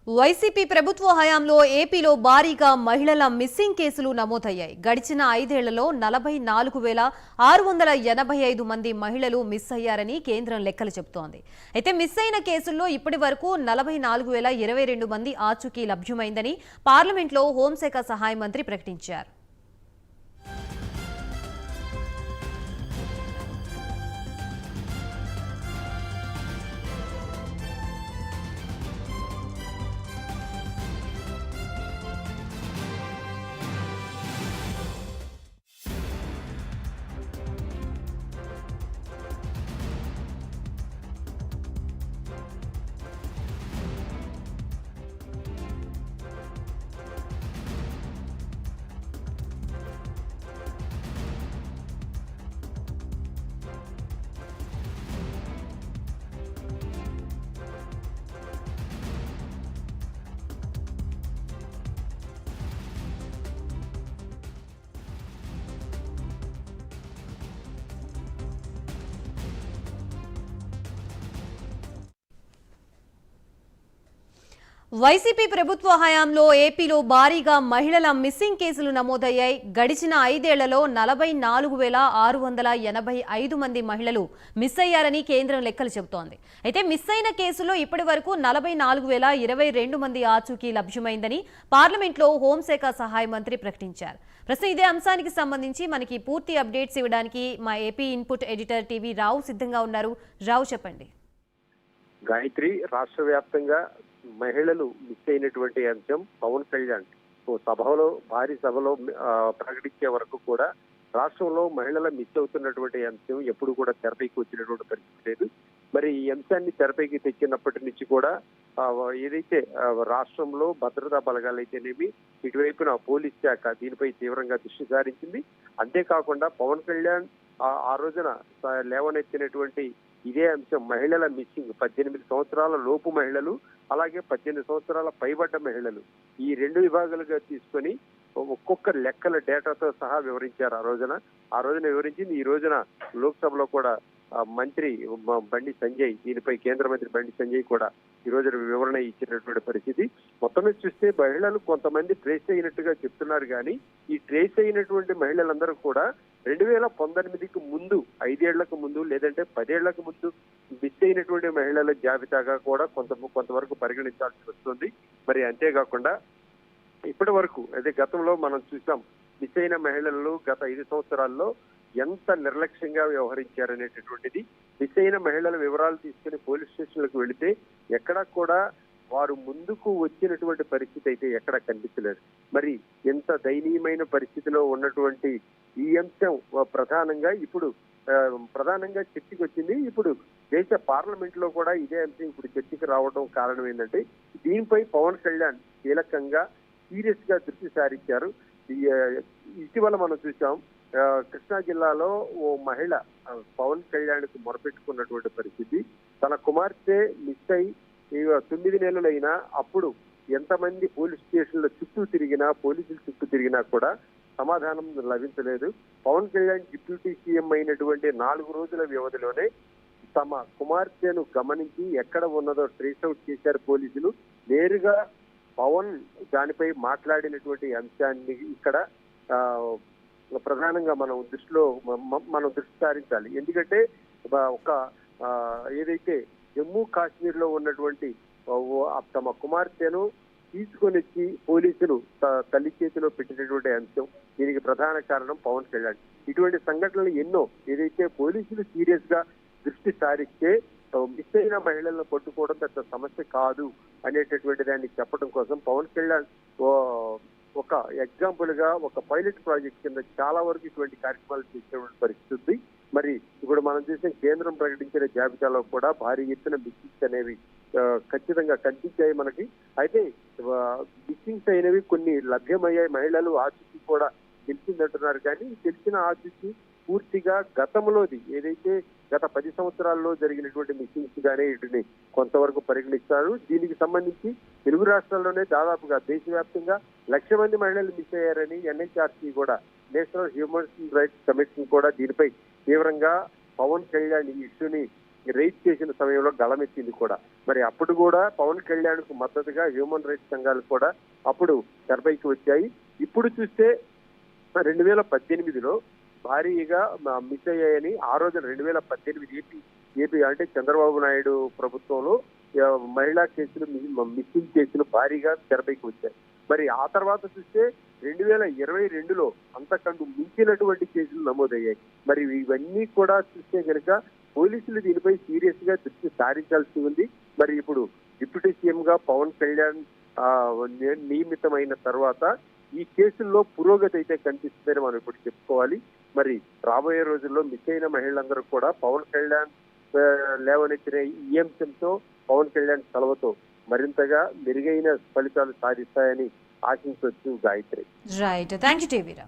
YCP ప్రభుత్వ హయాంలో ఏపీలో భారీగా మహిళల మిస్సింగ్ కేసులు నమోదయ్యాయి. గడిచిన 5 ఏళ్లలో 44,685 మంది మహిళలు మిస్ అయ్యారని కేంద్రం లెక్కలు చెబుతోంది. అయితే మిస్ అయిన కేసుల్లో ఇప్పటి వరకు 44,022 మంది ఆచూకీ లభ్యమైందని పార్లమెంట్లో హోంశాఖ సహాయ మంత్రి ప్రకటించారు. వైసీపీ ప్రభుత్వ హయాంలో ఏపీలో భారీగా మహిళల మిస్సింగ్ కేసులు నమోదయ్యాయి. గడిచిన 5 ఏళ్లలో 44,685 మంది మహిళలు మిస్ అయ్యారని కేంద్రం లెక్కలు చెబుతోంది. అయితే మిస్ అయిన కేసుల్లో ఇప్పటి వరకు 44,022 మంది ఆచూకీ లభ్యమైందని పార్లమెంట్లో హోంశాఖ సహాయ మంత్రి ప్రకటించారు. ప్రస్తుతం ఇదే అంశానికి సంబంధించి మనకి పూర్తి అప్డేట్స్ ఇవ్వడానికి మా ఏపీ ఇన్పుట్ ఎడిటర్ టీవీ రావు సిద్ధంగా ఉన్నారు. రావు, చెప్పండి. గాయత్రి, రాష్ట్ర వ్యాప్తంగా మహిళలు మిస్ అయినటువంటి అంశం పవన్ కళ్యాణ్ భారీ సభలో ప్రకటించే వరకు కూడా రాష్ట్రంలో మహిళల మిస్ అవుతున్నటువంటి అంశం ఎప్పుడు కూడా తెరపైకి వచ్చినటువంటి పరిస్థితి లేదు. మరి ఈ అంశాన్ని తెరపైకి తెచ్చినప్పటి నుంచి కూడా ఏదైతే రాష్ట్రంలో భద్రతా బలగాలైతేనేమి, ఇటువైపున పోలీస్ శాఖ దీనిపై తీవ్రంగా దృష్టి సారించింది. అంతేకాకుండా పవన్ కళ్యాణ్ ఆ రోజున లేవనెత్తినటువంటి ఇదే అంశం మహిళల మిస్సింగ్, 18 సంవత్సరాల లోపు మహిళలు, అలాగే 18 సంవత్సరాల పైబడ్డ మహిళలు, ఈ 2 విభాగాలుగా తీసుకొని ఒక్కొక్క లెక్కల డేటాతో సహా వివరించారు. ఆ రోజున వివరించింది. ఈ రోజున లోక్సభలో కూడా మంత్రి బండి సంజయ్, దీనిపై కేంద్ర మంత్రి బండి సంజయ్ కూడా ఈ రోజున వివరణ ఇచ్చినటువంటి పరిస్థితి. మొత్తం మీద చూస్తే మహిళలు కొంతమంది ట్రేస్ అయినట్టుగా చెప్తున్నారు. కానీ ఈ ట్రేస్ అయినటువంటి మహిళలందరూ కూడా 2019కి ముందు, 5 ఏళ్లకు ముందు లేదంటే 10 ఏళ్లకు ముందు మిస్ అయినటువంటి మహిళల జాబితాగా కూడా కొంతవరకు పరిగణించాల్సి వస్తుంది. మరి అంతేకాకుండా ఇప్పటి వరకు అదే గతంలో మనం చూసాం, మిస్ అయిన మహిళలు గత 5 సంవత్సరాల్లో ఎంత నిర్లక్ష్యంగా వ్యవహరించారనేటటువంటిది. మిస్ అయిన మహిళల వివరాలు తీసుకుని పోలీస్ స్టేషన్లకు వెళితే ఎక్కడా కూడా వారు ముందుకు వచ్చినటువంటి పరిస్థితి అయితే ఎక్కడా కనిపించలేదు. మరి ఎంత దయనీయమైన పరిస్థితిలో ఉన్నటువంటి ఈ అంశం ప్రధానంగా చర్చకు వచ్చింది. ఇప్పుడు దేశ పార్లమెంట్ లో కూడా ఇదే అంశం ఇప్పుడు చర్చకు రావడం కారణం ఏంటంటే, దీనిపై పవన్ కళ్యాణ్ కీలకంగా సీరియస్ గా దృష్టి సారించారు. ఇటీవల మనం చూసాం, కృష్ణా జిల్లాలో ఓ మహిళ పవన్ కళ్యాణ్ కు మొరపెట్టుకున్నటువంటి పరిస్థితి. తన కుమార్తె మిస్ అయి 9 నెలలైనా అప్పుడు ఎంతమంది పోలీస్ స్టేషన్ల పోలీసుల చుట్టూ తిరిగినా కూడా సమాధానం లభించలేదు. పవన్ కళ్యాణ్ డిప్యూటీ సీఎం అయినటువంటి 4 రోజుల వ్యవధిలోనే తమ కుమార్తెను గమనించి ఎక్కడ ఉన్నదో ట్రేస్ అవుట్ చేశారు పోలీసులు. నేరుగా పవన్ దానిపై మాట్లాడినటువంటి అంశాన్ని ఇక్కడ ప్రధానంగా మనం దృష్టి సారించాలి. ఎందుకంటే ఏదైతే జమ్మూ కాశ్మీర్ లో ఉన్నటువంటి తమ కుమార్తెను తీసుకొని వచ్చి పోలీసులు తల్లి చేతిలో పెట్టినటువంటి అంశం, దీనికి ప్రధాన కారణం పవన్ కళ్యాణ్. ఇటువంటి సంఘటనలు ఎన్నో. ఏదైతే పోలీసులు సీరియస్ గా దృష్టి సారిస్తే మిస్ అయిన మహిళలను పట్టుకోవడం పెద్ద సమస్య కాదు అనేటటువంటి దాన్ని చెప్పడం కోసం పవన్ కళ్యాణ్ ఒక ఎగ్జాంపుల్ గా ఒక పైలట్ ప్రాజెక్ట్ కింద చాలా వరకు ఇటువంటి కార్యక్రమాలు చేసేటువంటి పరిస్థితి ఉంది. మరి ఇప్పుడు మనం చూసిన కేంద్రం ప్రకటించిన జాబితాలో కూడా భారీ ఎత్తున మిస్సింగ్స్ అనేవి ఖచ్చితంగా కనిపించాయి మనకి. అయితే మిస్సింగ్స్ అయినవి కొన్ని లభ్యమయ్యాయి. మహిళలు ఆచూకీ కూడా తెలిసిందంటున్నారు. కానీ తెలిసిన ఆచూకీ పూర్తిగా గతంలోది ఏదైతే గత 10 సంవత్సరాల్లో జరిగినటువంటి మిస్సింగ్స్ గానే వీటిని కొంతవరకు పరిగణిస్తారు. దీనికి సంబంధించి తెలుగు రాష్ట్రాల్లోనే దాదాపుగా దేశవ్యాప్తంగా 1,00,000 మంది మహిళలు మిస్ అయ్యారని ఎన్హెచ్ఆర్సీ కూడా, నేషనల్ హ్యూమన్ రైట్స్ కమిషన్ కూడా దీనిపై తీవ్రంగా పవన్ కళ్యాణ్ ఈ ఇష్యూని రైజ్ చేసిన సమయంలో గళమెత్తింది కూడా. మరి అప్పుడు కూడా పవన్ కళ్యాణ్ కు మద్దతుగా హ్యూమన్ రైట్స్ సంఘాలు కూడా అప్పుడు తెరపైకి వచ్చాయి. ఇప్పుడు చూస్తే 2018లో భారీగా మిస్ అయ్యాయని ఆ రోజున 2018 ఏపీ అంటే చంద్రబాబు నాయుడు ప్రభుత్వంలో మహిళా కేసులు మిస్సింగ్ కేసులు భారీగా తెరపైకి వచ్చాయి. మరి ఆ తర్వాత చూస్తే 2022లో అంతకంటే మించినటువంటి కేసులు నమోదయ్యాయి. మరి ఇవన్నీ కూడా చూస్తే కనుక పోలీసులు దీనిపై సీరియస్ గా దృష్టి సారించాల్సి ఉంది. మరి ఇప్పుడు డిప్యూటీ సీఎం గా పవన్ కళ్యాణ్ నియమితమైన తర్వాత ఈ కేసుల్లో పురోగతి అయితే కనిపిస్తుందని మనం ఇప్పుడు చెప్పుకోవాలి. మరి రాబోయే రోజుల్లో మిస్ అయిన మహిళలందరూ కూడా పవన్ కళ్యాణ్ లేవనెత్తిన ఈ అంశంతో పవన్ కళ్యాణ్ సెలవుతో మరింతగా మెరుగైన ఫలితాలు సాధిస్తాయని ఆశించవచ్చు గాయత్రి. Right, thank you టీవీరా.